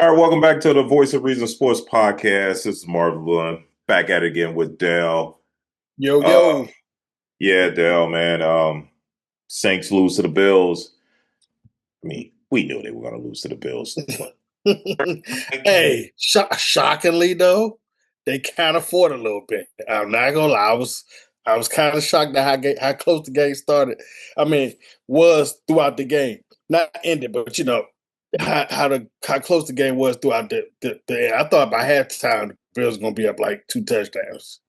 All right, welcome back to the Voice of Reason Sports Podcast. This is Marvin back at it again with Dell. Yo, Uh, yo. yeah, Dell, man. Saints lose to the Bills. I mean, we knew they were going to lose to the Bills, but Hey, shockingly though, they kind of fought a little bit. I'm not gonna lie. I was kind of shocked at how close the game started. I mean, was throughout the game, not ended, but how close the game was throughout the end. I thought by halftime the Bills were gonna be up like 2 touchdowns.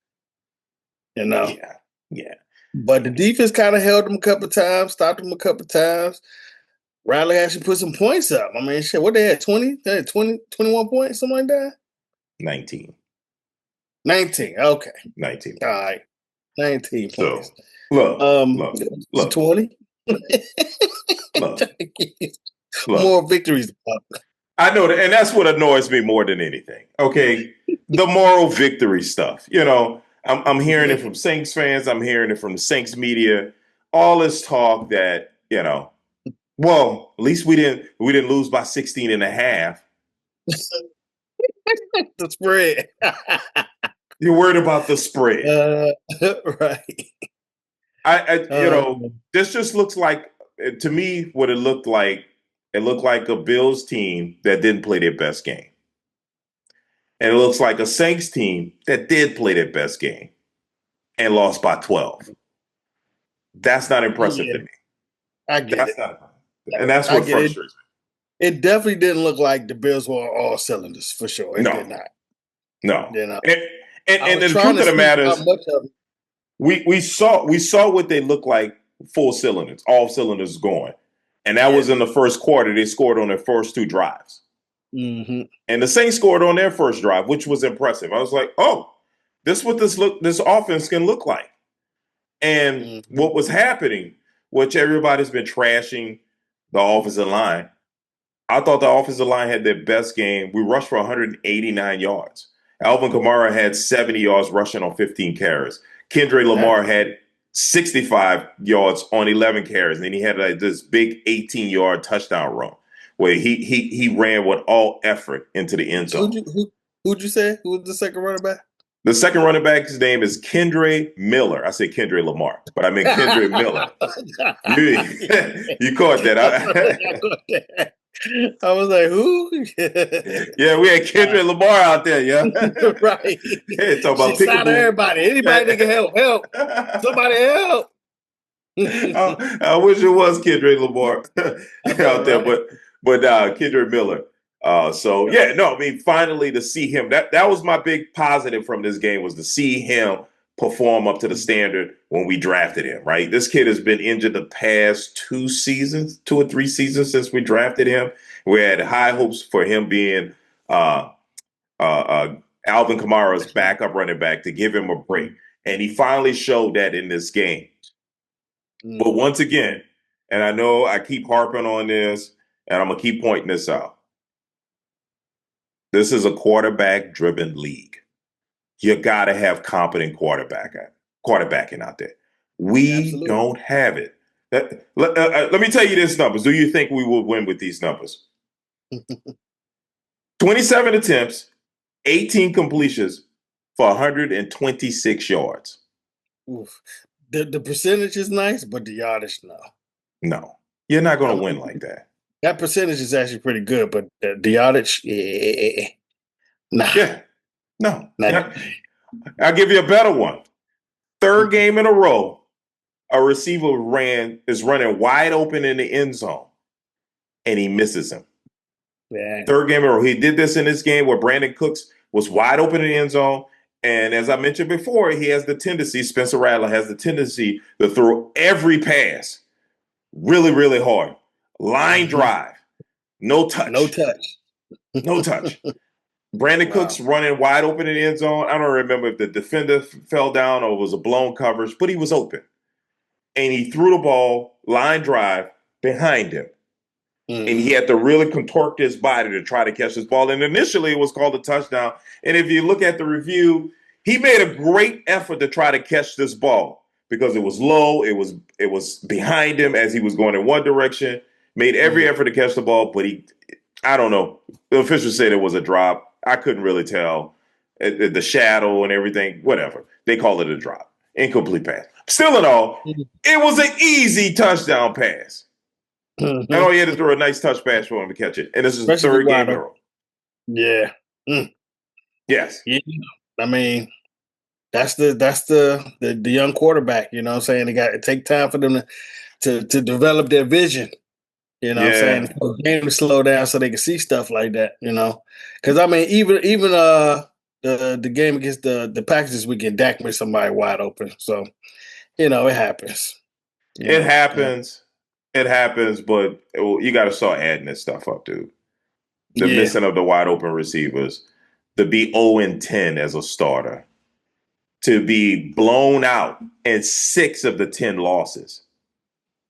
You know, yeah, yeah. but the defense kind of held them a couple times, stopped them a couple times. Riley actually put some points up. I mean, shit, what they had 20? They had 20, 21 points, something like that? 19, 19. Okay. 19. All right. 19 So, points. look, Um, look, to look, 20. look, look. More victories. I know that, and that's what annoys me more than anything. Okay, the moral victory stuff. I'm hearing it from Saints fans. I'm hearing it from the Saints media. All this talk that well, at least we didn't lose by 16 and a half. The spread. You're worried about the spread. uh, right. Uh, This just looks like to me what it looked like. It looked like a Bills team that didn't play their best game. And it looks like a Saints team that did play their best game and lost by 12. That's not impressive yeah, to me. I get That's it. not, and that's I what get it. frustrates It definitely didn't look like the Bills were on all cylinders for sure. me. It No, did not. no. You know, And, and, I and was the trying truth to of the see matter how is, much of it. we saw what they look like full cylinders, all cylinders going. And that Yeah. was in the first quarter. They scored on their first two drives. Mm-hmm. And the Saints scored on their first drive, which was impressive. I was like, oh, this is what this offense can look like. And Mm-hmm. what was happening, which everybody's been trashing the offensive line. I thought the offensive line had their best game. We rushed for 189 yards. Alvin Kamara had 70 yards rushing on 15 carries. Kendra Lamar had 65 yards on 11 carries. And then he had this big 18-yard touchdown run where he ran with all effort into the end zone. Who'd you say? Who was the second running back? The second running back's name is Kendre Miller. I said Kendre Lamar, but I meant Kendre Miller. You caught that. I was like, who? Yeah, we had Kendrick Lamar out there, yeah. Right. Hey, talking about She's out of peekaboo. everybody. Anybody that can help. Somebody help. I wish it was Kendrick Lamar I know, out there, right? but Kendrick Miller. So yeah, no, I mean, finally to see him, that was my big positive from this game was to see him perform up to the standard when we drafted him. Right, this kid has been injured the past 2 seasons, 2 or 3 seasons since we drafted him. We had high hopes for him being uh, Alvin Kamara's backup running back to give him a break, and he finally showed that in this game. But once again, and I know I keep harping on this, and I'm gonna keep pointing this out. This is a quarterback-driven league. You gotta have competent quarterbacking out there. We Absolutely. don't have it. Let me tell you these numbers. Do you think we will win with these numbers? 27 attempts, 18 completions for 126 yards. Oof. The percentage is nice, but the yardage, no. No, you're not I going to win mean, like that. that percentage is actually pretty good, but the yardage, nah, Yeah, no. nah. I'll give you a better one. Third game in a row, a receiver is running wide open in the end zone, and he misses him. Yeah. Third game in a row. He did this in this game where Brandon Cooks was wide open in the end zone. And as I mentioned before, he has the tendency, Spencer Rattler has the tendency to throw every pass really, really hard. Line drive, no touch. No touch. No touch. Brandon Wow. Cooks running wide open in the end zone. I don't remember if the defender fell down or it was a blown coverage, but he was open. And he threw the ball, line drive, behind him. And he had to really contort his body to try to catch this ball. And initially it was called a touchdown. And if you look at the review, he made a great effort to try to catch this ball because it was low, it was behind him as he was going in one direction, made every effort to catch the ball, but he I don't know. The officials said it was a drop. I couldn't really tell. The shadow and everything, whatever. They call it a drop. Incomplete pass. Still in all, it was an easy touchdown pass. And all you had to throw a nice touch pass for him to catch it. And this is the Especially third game in a wide. row. Yeah. Yes. Yeah. I mean, that's the young quarterback. You know what I'm saying? They got to take time for them to develop their vision. You know what I'm saying? Yeah. For the game to slow down so they can see stuff like that, you know? Because, I mean, even the game against the Packers this weekend, Dak made somebody wide open. So, you know, it happens. You It know. happens. It happens, but you got to start adding this stuff up, dude. The Yeah. missing of the wide open receivers, to be 0-10 as a starter, to be blown out in 6 of the 10 losses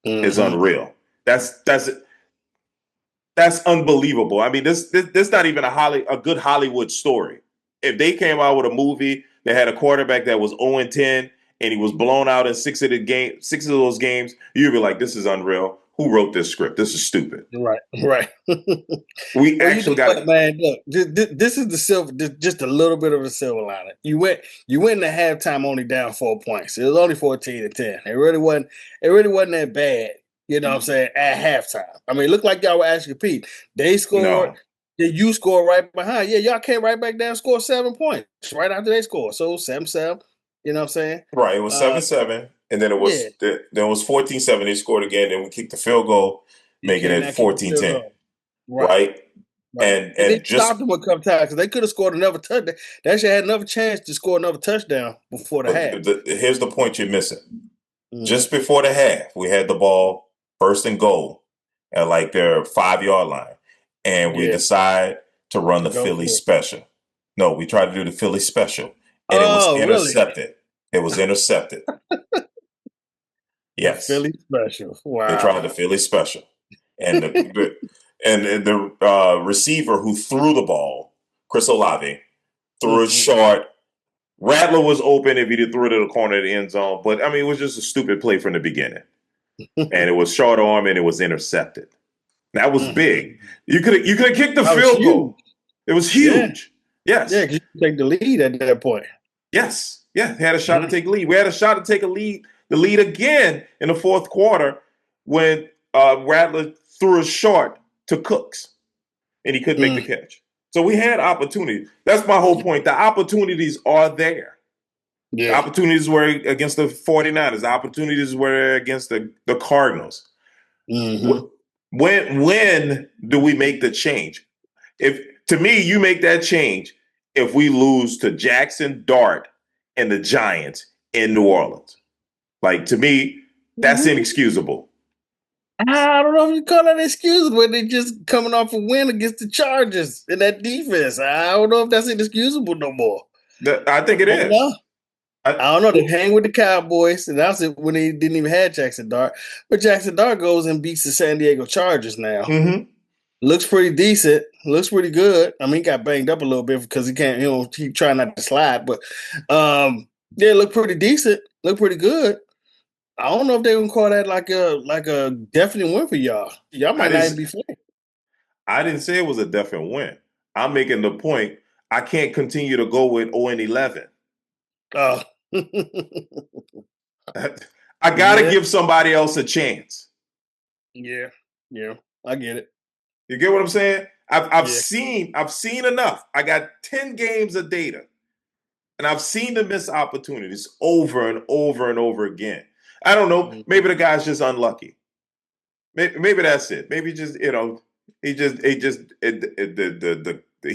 is Mm-hmm. unreal. That's unbelievable. I mean, this not even a good Hollywood story. If they came out with a movie that had a quarterback that was 0-10 and he was blown out in 6 of those games, you'd be like, this is unreal. Who wrote this script? This is stupid. Right, right. We Well, you know actually got what, it. man? Look, this is the silver, just a little bit of a silver lining. You went in the halftime only down 4 points. It was only 14-10. It really wasn't that bad. You know what I'm saying? At halftime, I mean, it looked like y'all were asking Pete. They scored. No. Then you scored right behind. Yeah, y'all came right back down, scored 7 points right after they scored. So 7-7. You know what I'm saying? Right. It was Uh, 7-7. And then yeah, it was 14-7. They scored again. Then we kicked the field goal, you making came it down, kicked the field 14-10. goal. Right. Right. Right. And they And stopped just them a couple times because they could have scored another touchdown. They actually had another chance to score another touchdown before the half. here's the point you're missing. Mm-hmm. Just before the half, we had the ball first and goal at like their 5-yard line. And we Yeah, decide to run to the go Philly for it. special. No, we tried to do the Philly special. And it was Oh, really? intercepted. It was intercepted. The Yes. Philly special. They Wow. tried the Philly special. And the receiver who threw the ball, Chris Olave, threw it Mm-mm-mm. short. Rattler was open if he did throw it to the corner of the end zone. But I mean, it was just a stupid play from the beginning. And it was short arm and it was intercepted. That was big. You could have kicked the That was field huge. goal. It was Yeah, huge. yeah. Yes. 'Cause you take the lead at that point. Yes. Yeah. They had a shot to Mhm. take a lead. We had a shot to take the lead again in the fourth quarter when Rattler threw a short to Cooks and he couldn't make the Mm. catch. So we had opportunities. That's my whole point. The opportunities are there. The Yeah. opportunities were against the 49ers. The opportunities were against the Cardinals. Mm-hmm. When do we make the change? If to me, you make that change if we lose to Jackson, Dart, and the Giants in New Orleans. Like to me, that's inexcusable. I don't know if you call that excuse when they just coming off a win against the Chargers in that defense. I don't know if that's inexcusable no more. I think it I don't is. know. I, I don't know. They hang with the Cowboys, and that's it when they didn't even have Jackson Dart. But Jackson Dart goes and beats the San Diego Chargers now. mm-hmm. Looks pretty decent. Looks pretty good. I mean, he got banged up a little bit because he can't, keep trying not to slide. But yeah, look pretty decent. Look pretty good. I don't know if they gonna call that like a definite win for y'all. Y'all I might not even didn't. be fair. I didn't say it was a definite win. I'm making the point. I can't continue to go with 0-11. Oh, I got to yeah, give somebody else a chance. yeah, yeah. I get it. You get what I'm saying? I've Yeah. seen enough. I got 10 games of data, and I've seen the missed opportunities over and over and over again. I don't know. Mhm. Maybe the guy's just unlucky. Maybe that's it. Maybe just he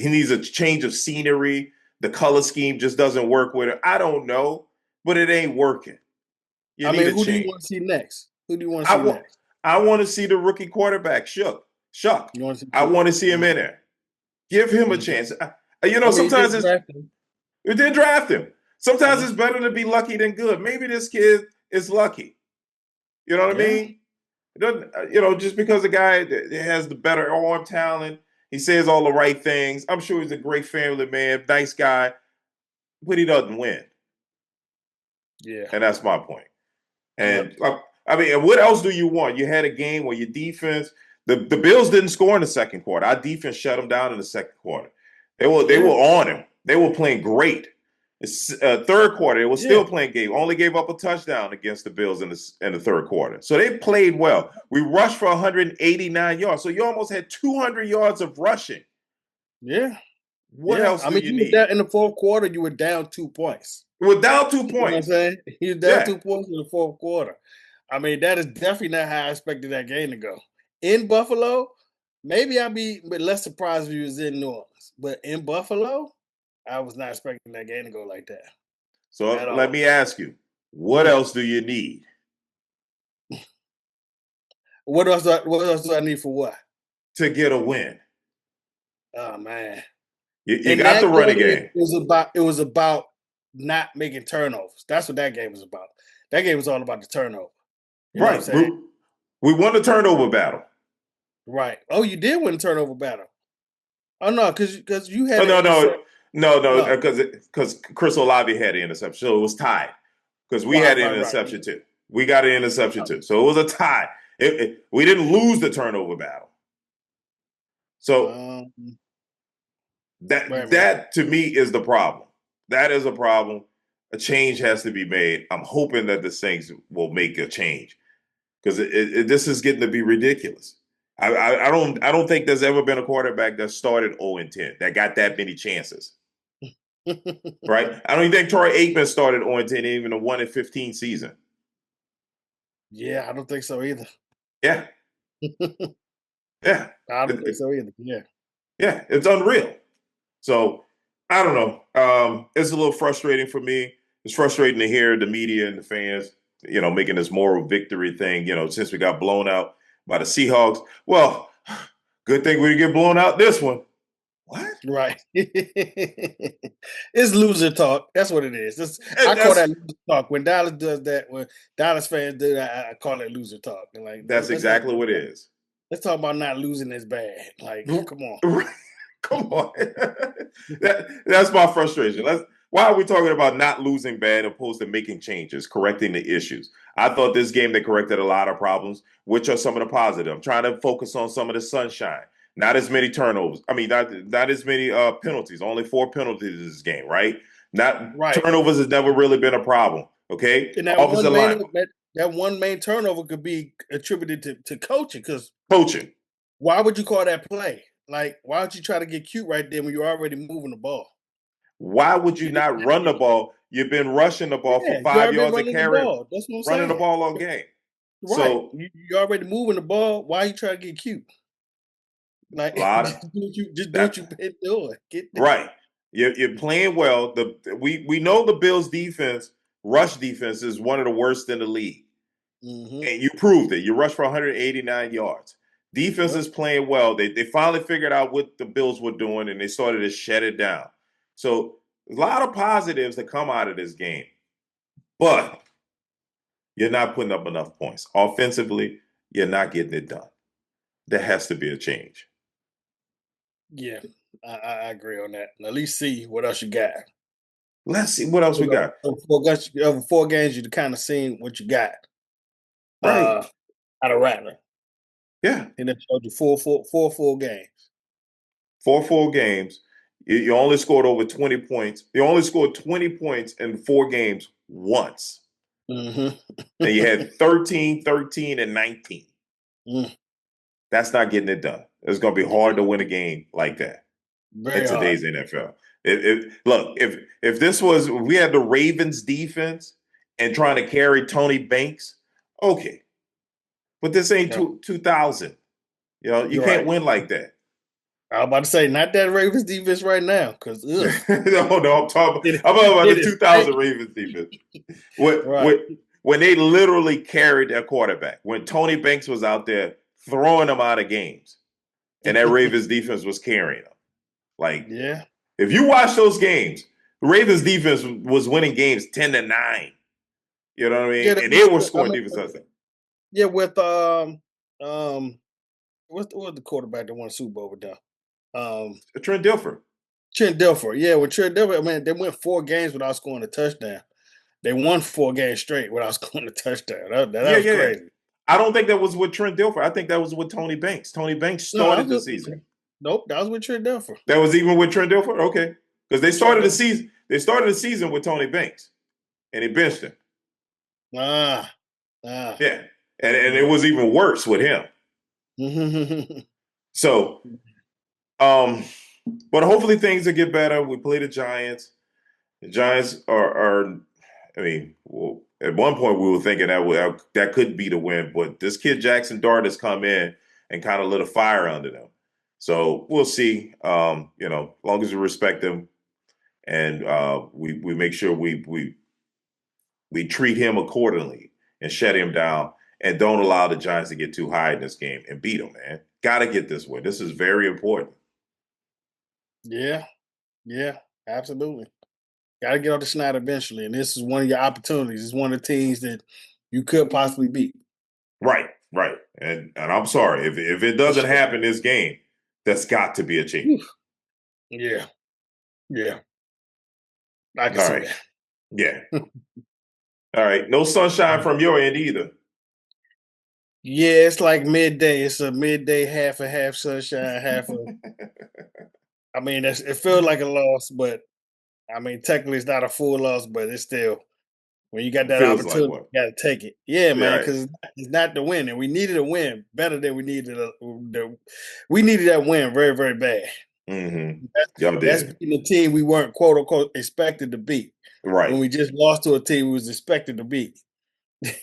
needs a change of scenery. The color scheme just doesn't work with it. I don't know, but it ain't working. You I need mean, a who do you change. want to see next? Who do you want to I see want next? I want to see the rookie quarterback Shuck. You want to see I who? want to see him in there. Give him a Mhm. chance. I mean, you Sometimes did draft him. it did draft him. Sometimes Mhm. it's better to be lucky than good. Maybe this kid is lucky. You know what I Yeah. mean? It doesn't, just because the guy has the better arm talent, he says all the right things. I'm sure he's a great family man, nice guy, but he doesn't win. Yeah. And that's my point. Yep. And I mean, and what else do you want? You had a game where your defense, The Bills didn't score in the second quarter. Our defense shut them down in the second quarter. They were on him. They were playing great. Third quarter, they were still playing game. Only gave up a touchdown against the Bills in the third quarter. So they played well. We rushed for 189 yards. So you almost had 200 yards of rushing. Yeah. What else do you need? In the fourth quarter, you were down 2 points. We're down 2 points. You know what I'm saying? You're down 2 points in the fourth quarter. I mean, that is definitely not how I expected that game to go. In Buffalo, maybe I'd be less surprised if he was in New Orleans. But in Buffalo, I was not expecting that game to go like that. So let me ask you, what else do you need? What else do I need for what? To get a win. Oh man. You got the running game. It was about not making turnovers. That's what that game was about. That game was all about the turnover. Right. We won the turnover battle. Right. Oh, you did win the turnover battle. Oh no, because you had no, because Chris Olave had the interception, so it was tied. Because we had an interception too. We got an interception too, so it was a tie. We didn't lose the turnover battle. So that to me is the problem. That is a problem. A change has to be made. I'm hoping that the Saints will make a change because this is getting to be ridiculous. I don't think there's ever been a quarterback that started 0-10 that got that many chances. Right? I don't even think Troy Aikman started 0-10 even a 1-15 season. Yeah, I don't think so either. Yeah. Yeah. I don't think so either. Yeah. Yeah, it's unreal. So I don't know. It's a little frustrating for me. It's frustrating to hear the media and the fans, making this moral victory thing, since we got blown out by the Seahawks. Well, good thing we didn't get blown out this one. What? Right. It's loser talk. That's what it is. I call that loser talk. When Dallas does that, when Dallas fans do that, I call it loser talk. Like, that's exactly what it is. Let's talk about not losing is bad. Like, come on. Come on. That's my frustration. Why are we talking about not losing bad opposed to making changes, correcting the issues? I thought this game they corrected a lot of problems, which are some of the positive. I'm trying to focus on some of the sunshine. Not as many turnovers. I mean, not as many penalties. Only 4 penalties in this game, right? Turnovers has never really been a problem. Okay, and that one main turnover could be attributed to coaching because coaching. Why would you call that play? Like, why don't you try to get cute right there when you're already moving the ball? Why would you not run the ball? You've been rushing the ball for 5 yards a carry. That's what I'm running the ball all game. Right. So you're already moving the ball. Why are you trying to get cute? Like, just do what you've been doing. Right. You're playing well. We know the Bills' defense, rush defense, is one of the worst in the league. Mm-hmm. And you proved it. You rushed for 189 yards. Defense is playing well. They finally figured out what the Bills were doing, and they started to shut it down. So a lot of positives that come out of this game. But you're not putting up enough points. Offensively, you're not getting it done. There has to be a change. Yeah, I agree on that. At least see what else you got. Let's see what else we got. Over 4 games, you kind of seen what you got. Right. Out of Rattler. Yeah. And that showed you 4 full games. 4 full games. You only scored over 20 points. You only scored 20 points in 4 games once. Mm-hmm. And you had 13, 13, and 19. That's not getting it done. It's going to be hard to win a game like that in today's NFL. Look, if this was, we had the Ravens defense and trying to carry Tony Banks, okay. But this ain't 2000. You can't win like that. I was about to say, not that Ravens defense right now, because no, I'm talking about the 2000 Ravens defense. When they literally carried their quarterback, when Tony Banks was out there throwing them out of games, and that Ravens defense was carrying them. Like, if you watch those games, the Ravens defense was winning games 10-9. You know what I mean? And they were scoring defense touchdowns. Yeah, with what's the quarterback that won Super Bowl with them? Trent Dilfer. Yeah, with Trent Dilfer, they went 4 games without scoring a touchdown. They won 4 games straight without scoring a touchdown. That was crazy. I don't think that was with Trent Dilfer. I think that was with Tony Banks. Tony Banks No, I started the was season. nope, that was with Trent Dilfer. That was even with Trent Dilfer. Okay, because they Trent started the Dilfer. season. They started the season with Tony Banks, and he benched him. Ah, ah. Yeah, and it was even worse with him. So, um, but hopefully things will get better. We play the Giants. The Giants are I mean, well, at one point we were thinking that could be the win, but this kid Jackson Dart has come in and kind of lit a fire under them. So we'll see. As long as we respect them and we make sure we treat him accordingly and shut him down and don't allow the Giants to get too high in this game and beat them, man. Got to get this win. This is very important. Yeah, yeah, absolutely. Got to get off the schneid eventually, and this is one of your opportunities. It's one of the teams that you could possibly beat. Right, right. And I'm sorry if it For doesn't sure. happen this game, that's got to be a change. Oof. Yeah, yeah, I can All see right. that. Yeah. All right. No sunshine from your end either. Yeah, it's like midday. It's a midday, half and half sunshine, half a. I mean, it feels like a loss, but I mean, technically, it's not a full loss, but it's still when you got that Feels like opportunity, one. you got to take it. Yeah, Yeah, man, right. because it's not the win, and we needed a win better than we needed. We needed that win very, very bad. Mm-hmm. That's, Y'all that's did. beating the team we weren't quote unquote expected to beat. Right. When we just lost to a team we was expected to beat.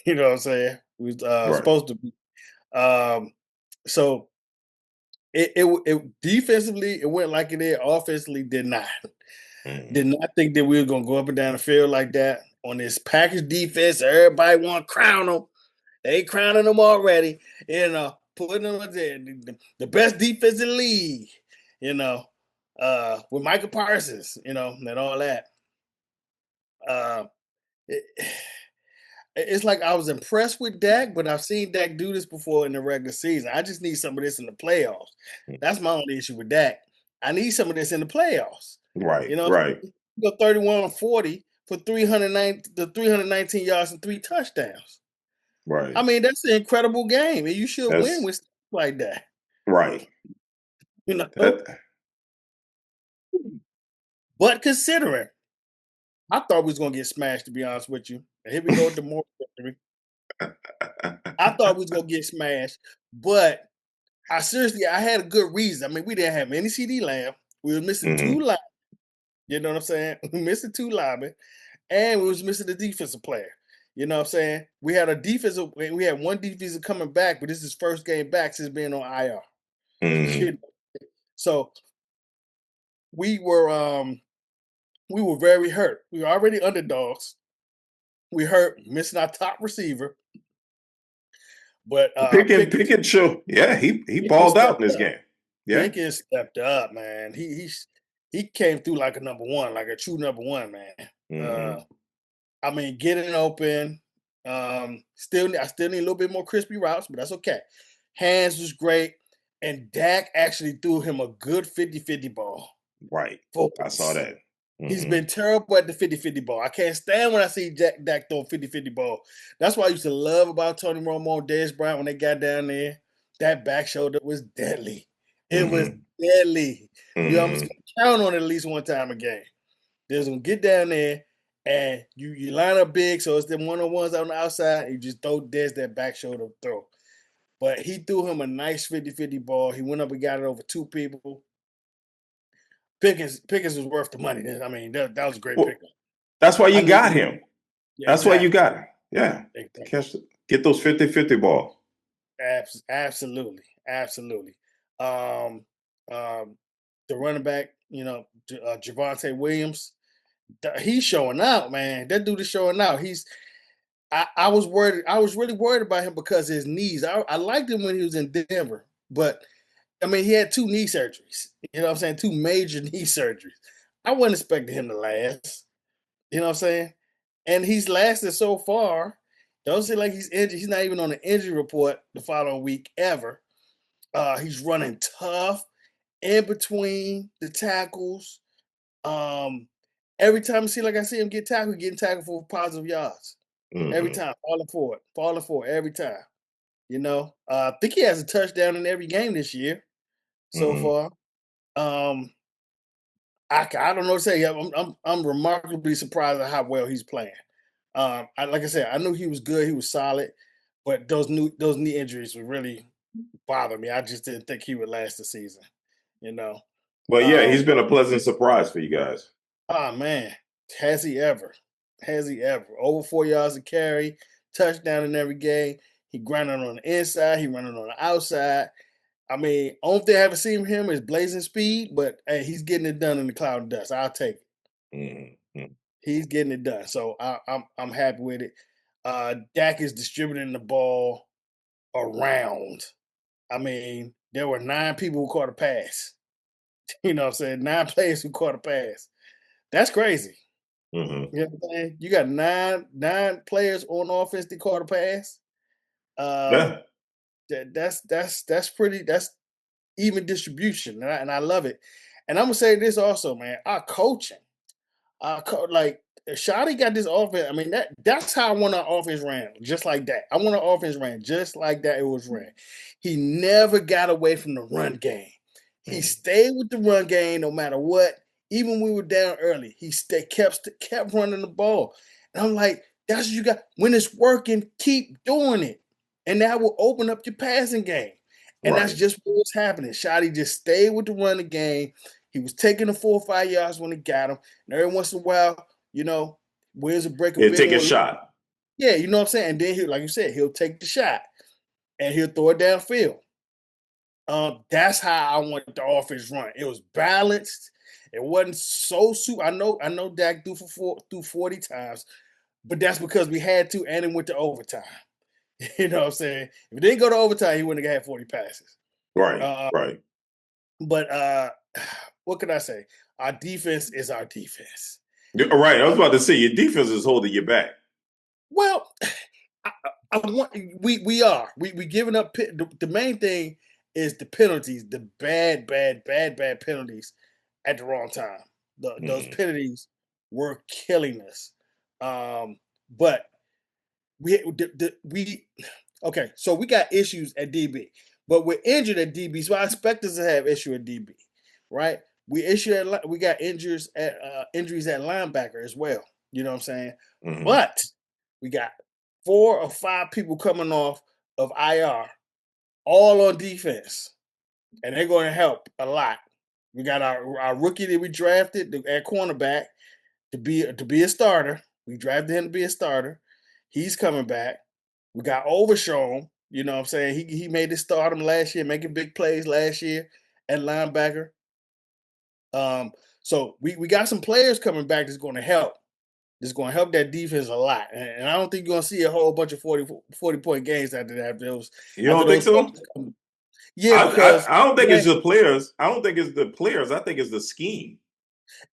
You know what I'm saying? We was Right. supposed to beat. So it defensively it went like it did. Offensively did not. Mm-hmm. Did not think that we were gonna go up and down the field like that on this package defense. Everybody want to crown them. They crowning them already. Putting them at the best defense in the league. You know, with Michael Parsons. And all that. Uh, it, it's like I was impressed with Dak, but I've seen Dak do this before in the regular season. I just need some of this in the playoffs. That's my only issue with Dak. I need some of this in the playoffs. Right. You know, Right. go 31-40 for 319 yards and 3 touchdowns. I Right. mean, that's an incredible game, and you should win That's with stuff like that. right. You know, That but considering, I thought we was gonna get smashed. To be honest with you, and here we go with the more victory. I thought we was gonna get smashed, but I had a good reason. I mean, we didn't have any CD Lamb. We were missing two mm-hmm. linemen. You know what I'm saying? We were missing two linemen, and we was missing the defensive player. You know what I'm saying? We had one defensive coming back, but this is his first game back since being on IR. Mm-hmm. So we were we were very hurt. We were already underdogs. We hurt, missing our top receiver, but Pickett show. Yeah, he Pickens balled out in stepped this up. game. Yeah. Pickens stepped up, man. He came through like a number one, like a true number one, man. Uh, Mm-hmm. I mean, getting open. I still need a little bit more crispy routes, but that's okay. Hands was great, and Dak actually threw him a good 50-50 ball Right. for I saw us. that. He's Mm-hmm. been terrible at the 50-50 ball. I can't stand when I see Dak throw 50-50 ball. That's what I used to love about Tony Romo and Dez Bryant when they got down there. That back shoulder was deadly. It was Mm-hmm. deadly. You almost Mm-hmm. can count on it at least one time a game. There's gonna get down there and you line up big, so it's the one-on-ones on the outside, and you just throw Dez that back shoulder throw. But he threw him a nice 50-50 ball. He went up and got it over two people. Pickens was worth the money. I mean, that was a great Well, pickup. that's why I you needed got him. him. Yeah, That's why you exactly. got him. Yeah. Exactly. Get those 50-50 balls. Absolutely. Absolutely. Um, um, the running back, Javante Williams, he's showing out, man. That dude is showing out. I was worried. I was really worried about him because of his knees. I liked him when he was in Denver, but I mean, he had two knee surgeries. You know what I'm saying? Two major knee surgeries. I wasn't expecting him to last. You know what I'm saying? And he's lasted so far. Don't seem like he's injured. He's not even on the injury report the following week ever. He's running tough in between the tackles. Um, every time I see him get tackled, getting tackled for positive yards. Every Mm-hmm. time, falling for it every time. I think he has a touchdown in every game this year so Mm-hmm. far. I don't know what to say. I'm remarkably surprised at how well he's playing. Like I said, I knew he was good. He was solid, but those knee injuries would really bother me. I just didn't think he would last the season. You know. But yeah, he's been But a pleasant surprise for you guys. oh man, has he ever? Has he ever? Over 4 yards a carry, touchdown in every game. He grinding on the inside. He running on the outside. I mean, only thing I haven't seen him is blazing speed, but hey, he's getting it done in the cloud of dust. I'll take it. Mm-hmm. He's getting it done. So I'm happy with it. Dak is distributing the ball around. I mean, there were 9 people who caught a pass. You know what I'm saying? 9 players who caught a pass. That's crazy. Mm-hmm. You know what I'm saying? You got nine players on offense that caught a pass. Um, Yeah. that's even distribution, and I love it. And I'm gonna say this also, man. Our coaching. Like Shotty got this offense. I mean, that's how I want our offense ran, just like that. I want our offense ran just like that. It was ran. He never got away from the run game. He Mm-hmm. stayed with the run game no matter what. Even when we were down early, he kept running the ball. And I'm like, that's what you got. When it's working, keep doing it, and that will open up your passing game. And that's Right. just what was happening. Shotty just stayed with the running game. He was taking the 4 or 5 yards when he got him. And every once in a while, where's a break a Yeah, big take a old shot. yeah, you know what I'm saying? And then like you said, he'll take the shot and he'll throw it downfield. That's how I want the offense run. It was balanced. It wasn't so super. I know Dak threw 40 times, but that's because we had to, and it went to overtime. You know what I'm saying? If it didn't go to overtime, he wouldn't have had 40 passes. Right. Uh, Right. but what can I say? Our defense is our defense. All right. I was about to say your defense is holding you back. Well, I want we giving up. The main thing is the penalties, the bad penalties at the wrong time. Those Mm-hmm. penalties were killing us. But we okay. So we got issues at DB, but we're injured at DB. So I expect us to have issue at DB, right? We got injuries at linebacker as well. You know what I'm saying? Mm-hmm. But we got 4 or 5 people coming off of IR, all on defense, and they're going to help a lot. We got our rookie that we drafted at cornerback to be a starter. We drafted him to be a starter. He's coming back. We got Overshown. You know what I'm saying? He made it start him last year, making big plays last year at linebacker. So we got some players coming back that's going to help. That's going to help that defense a lot. And I don't think you're going to see a whole bunch of 40-point games You after don't think those so? players come. Yeah, I, because I I don't think it's man, the players. I don't think it's the players. I think it's the scheme.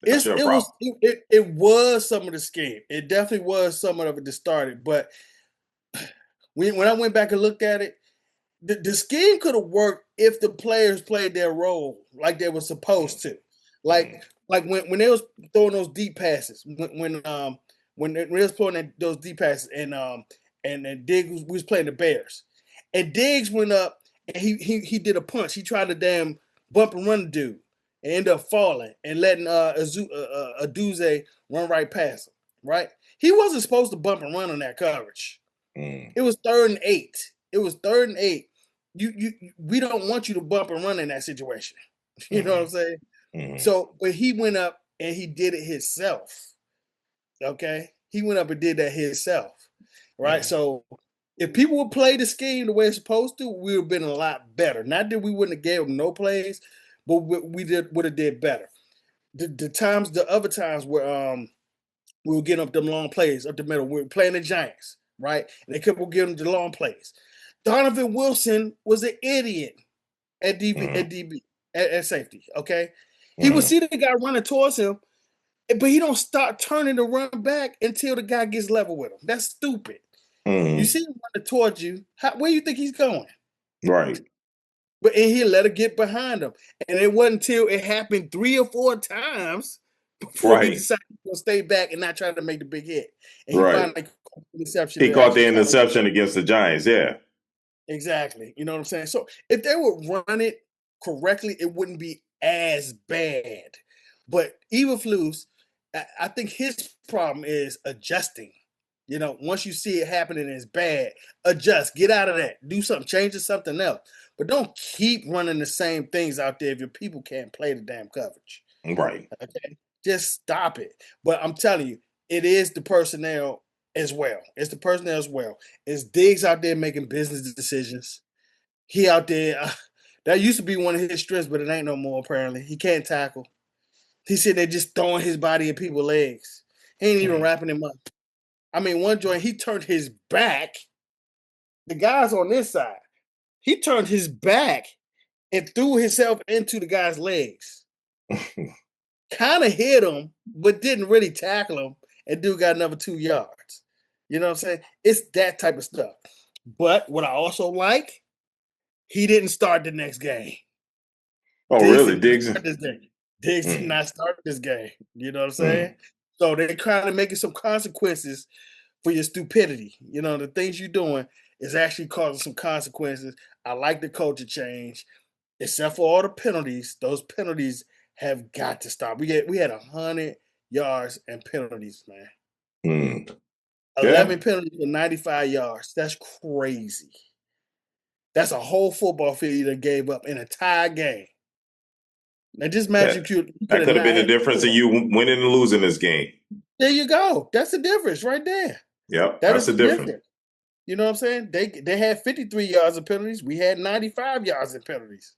That's your problem. it was some of the scheme. It definitely was some of it that started. But when I went back and looked at it, the scheme could have worked if the players played their role like they were supposed to. Like Mm-hmm. like when they was throwing those deep passes, when they was throwing those deep passes, and Diggs we was playing the Bears, and Diggs went up and he did a punch. He tried to damn bump and run the dude and ended up falling and letting Aduze run right past him. Right, he wasn't supposed to bump and run on that coverage. Mm-hmm. It was 3rd and 8. It was 3rd and 8. We don't want you to bump and run in that situation. You know what I'm saying? Mm-hmm. So, but he went up and he did it himself. Okay, he went up and did that himself. Right. Mm-hmm. So, if people would play the scheme the way it's supposed to, we would have been a lot better. Not that we wouldn't have gave them no plays, but we would have did better. The other times where we were getting up them long plays up the middle. We were playing the Giants, right? And they kept getting the long plays. Donovan Wilson was an idiot at Mm-hmm. DB at safety. Okay, he would Mm-hmm. see the guy running towards him, but he don't start turning to run back until the guy gets level with him. That's stupid. You Mm-hmm. see him running towards you. Where you think he's going? Right. And he let her get behind him. And it wasn't until it happened 3 or 4 times before he Right. decided to stay back and not try to make the big hit. And he Right. finally caught the interception He to caught actually the kind of interception against the Giants. Yeah. Exactly. You know what I'm saying? So if they would run it correctly, it wouldn't be as bad. But Eberflus, I think his problem is adjusting. You know, once you see it happening and it's bad, adjust, get out of that, do something, change to something else. But don't keep running the same things out there if your people can't play the damn coverage. Right. Okay. Just stop it. But I'm telling you, it is the personnel as well. It's the personnel as well. It's Diggs out there making business decisions. He out there. That used to be one of his strengths, but it ain't no more, apparently. He can't tackle. He's sitting there just throwing his body at people's legs. He ain't even wrapping him up. I mean, one joint, he turned his back. The guy's on this side. He turned his back and threw himself into the guy's legs. Kind of hit him, but didn't really tackle him. And dude got another 2 yards. You know what I'm saying? It's that type of stuff. But what I also like, he didn't start the next game. Oh, Diggs really? did not Diggs? start this game. Diggs did Mm, not start this game. You know what I'm mm, saying? So they're kind of making some consequences for your stupidity. You know, the things you're doing is actually causing some consequences. I like the culture change, except for all the penalties. Those penalties have got to stop. We had 100 yards and penalties, man. mm. Yeah, 11 penalties for 95 yards. That's crazy. That's a whole football field you done gave up in a tie game. Now just imagine that you could that have could have not been the had difference in score. you winning and losing this game. There you go. That's the difference right there. Yep, That that's is the the difference. difference. You know what I'm saying? They had 53 yards of penalties. We had 95 yards in penalties.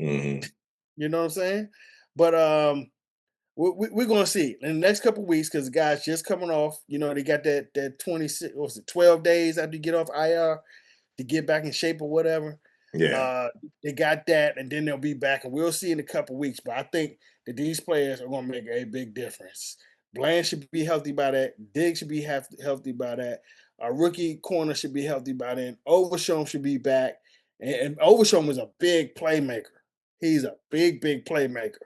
Hmm. You know what I'm saying? But we're gonna see in the next couple of weeks because the guys just coming off. You know they got that 26 what's it 12 days after you get off IR to get back in shape or whatever. Yeah. Uh, they got that, and then they'll be back, and we'll see in a couple of weeks. But I think that these players are going to make a big difference. Bland should be healthy by that. Diggs should be healthy by that. Our rookie corner should be healthy by then. Overshown should be back, and Overshown was a big playmaker. He's a big playmaker.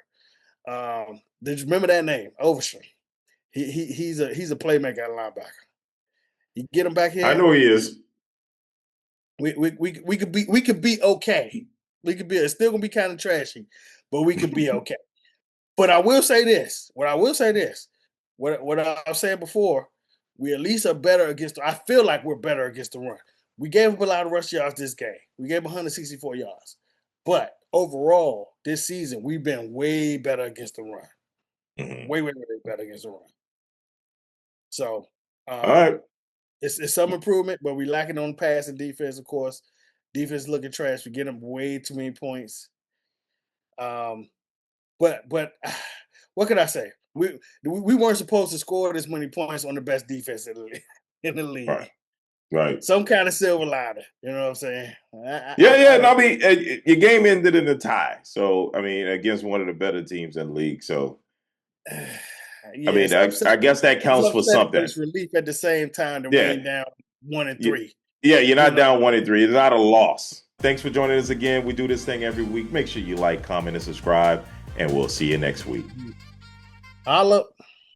Did you remember that name, Overshown? He's a playmaker at linebacker. You get him back I here, know he is. we could be okay. We could be it's still gonna be kind of trashy, but we could be okay. But I will say this. What I said before, we at least are better against. I feel like we're better against the run. We gave up a lot of rush yards this game. We gave 164 yards, but overall this season we've been way better against the run. Hmm. Way better against the run. So All um, right. it's some improvement, but we lacking on pass and defense, of course. Defense looking trash. We get them way too many points. Um, but what can I say? We weren't supposed to score this many points on the best defense in in the league. Right. Right. Some kind of silver lining. You know what I'm saying? Yeah, yeah. No, I I mean, your game ended in a tie. So, I mean, against one of the better teams in the league. So, I yeah, mean, it's I upsetting. guess that It's counts for upsetting, but something. it's relief at the same time to Yeah. rain down 1 and You, 3. yeah, you're You not know. down 1-3. It's not a loss. Thanks for joining us again. We do this thing every week. Make sure you like, comment, and subscribe, and we'll see you next week. Holla.